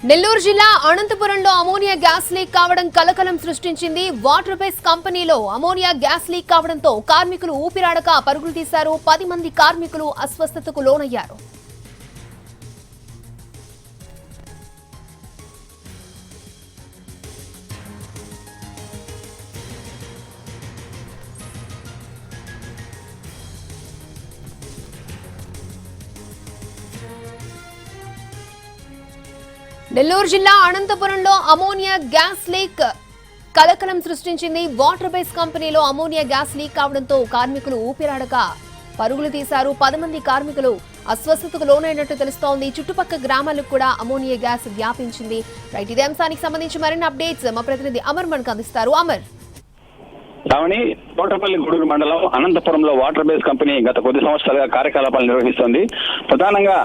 నెల్లూరు జిల్లా అనంతపురంలో ammonia gas leak కావడం కలకలం సృష్టించింది. వాటర్ బేస్ కంపెనీలో అమోనియా గ్యాస్ లీక్ కావడంతో కార్మికులు ఊపిరాడక పరుగులు తీశారు. 10 మంది కార్మికులు అస్వస్థతకు లోనయ్యారు. నెల్లూరు జిల్లా అనంతపురంలో అమోనియా గ్యాస్ లీక్ కలకలం సృష్టించింది. వాటర్ బేస్ కంపెనీలో అమోనియా గ్యాస్ లీక్ కావడంతో కార్మికులు ఊపిరాడక పరుగులు తీశారు. 10 మంది కార్మికులు అస్వస్థతకు లోనైనట్టు తెలుస్తోంది. చుట్టుపక్కల గ్రామాలకు కూడా అమోనియా గ్యాస్ వ్యాపించింది. రైట్, ఇదే అంశానికి సంబంధించి మరిన్ని అప్డేట్స్ మా ప్రతినిధి అమర్ మనకు అందిస్తారు. అమర్, రావణి, తోటపల్లి గూడూరు మండలం అనంతపురంలో వాటర్ బేస్ కంపెనీ గత కొద్ది సంవత్సరాలుగా కార్యకలాపాలు నిర్వహిస్తోంది. ప్రధానంగా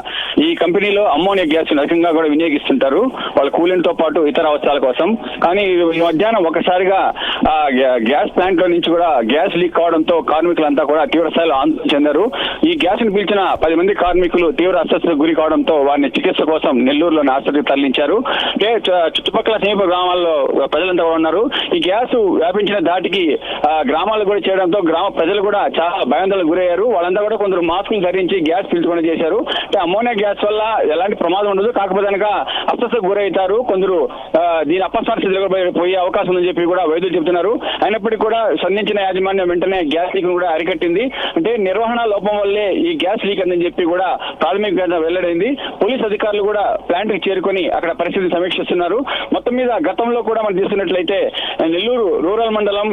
ఈ కంపెనీలో అమ్మోనియా గ్యాస్ అధికంగా కూడా వినియోగిస్తుంటారు వాళ్ళ కూలింగ్ తో పాటు ఇతర అవసరాల కోసం. కానీ ఈ మధ్యాహ్నం ఒకసారిగా గ్యాస్ ప్లాంట్ లో నుంచి కూడా గ్యాస్ లీక్ కావడంతో కార్మికులంతా కూడా తీవ్ర స్థాయిలో ఆందోళన చెందారు. ఈ గ్యాస్ ని పీల్చిన 10 మంది కార్మికులు తీవ్ర అస్వస్థతకు గురి కావడంతో వారిని చికిత్స కోసం నెల్లూరులోని ఆసుపత్రికి తరలించారు. చుట్టుపక్కల సమీప గ్రామాల్లో ప్రజలంతా ఉన్నారు. ఈ గ్యాస్ వ్యాపించిన దాటికి గ్రామాలు కూడా చేయడంతో గ్రామ ప్రజలు కూడా చాలా భయాందోళనకు గురయ్యారు. వాళ్ళంతా కూడా కొందరు మాస్కులు ధరించి గ్యాస్ పీల్చుకొని చేశారు. అంటే అమ్మోనియా గ్యాస్ వల్ల ఎలాంటి ప్రమాదం ఉండదు, కాకపోతే కనుక అస్వస్థతకు గురవుతారు, కొందరు దీని అపస్మార స్థితిలో పోయే అవకాశం ఉందని చెప్పి కూడా వైద్యులు చెబుతున్నారు. అయినప్పటికీ కూడా స్పందించిన యాజమాన్యం వెంటనే గ్యాస్ లీక్ కూడా అరికట్టింది. అంటే నిర్వహణ లోపం వల్లే ఈ గ్యాస్ లీక్ అందని చెప్పి కూడా ప్రాథమికంగా వెల్లడైంది. పోలీస్ అధికారులు కూడా ప్లాంట్ కి చేరుకొని అక్కడ పరిస్థితిని సమీక్షిస్తున్నారు. మొత్తం మీద గతంలో కూడా మనం తీసుకున్నట్లయితే నెల్లూరు రూరల్ మండలం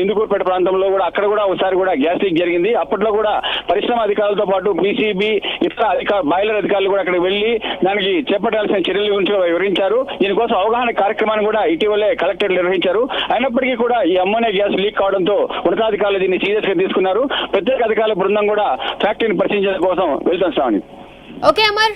ఇందుకూరుపేట ప్రాంతంలో కూడా అక్కడ కూడా ఒకసారి కూడా గ్యాస్ లీక్ జరిగింది. అప్పట్లో కూడా పరిశ్రమ అధికారులతో పాటు బీసీబీ ఇతర బాయిలర్ అధికారులు కూడా అక్కడికి వెళ్లి దానికి చేపట్టాల్సిన చర్యల గురించి వివరించారు. దీనికోసం అవగాహన కార్యక్రమాన్ని కూడా ఇటీవలే కలెక్టర్లు నిర్వహించారు. అయినప్పటికీ కూడా ఈ అమ్మోనియా గ్యాస్ లీక్ కావడంతో ఉన్నతాధికారులు దీన్ని సీరియస్ గా తీసుకున్నారు. ప్రత్యేక అధికారుల బృందం కూడా ఫ్యాక్టరీని పరిశీలించడం కోసం వెళ్తాం. ఓకే అమర్.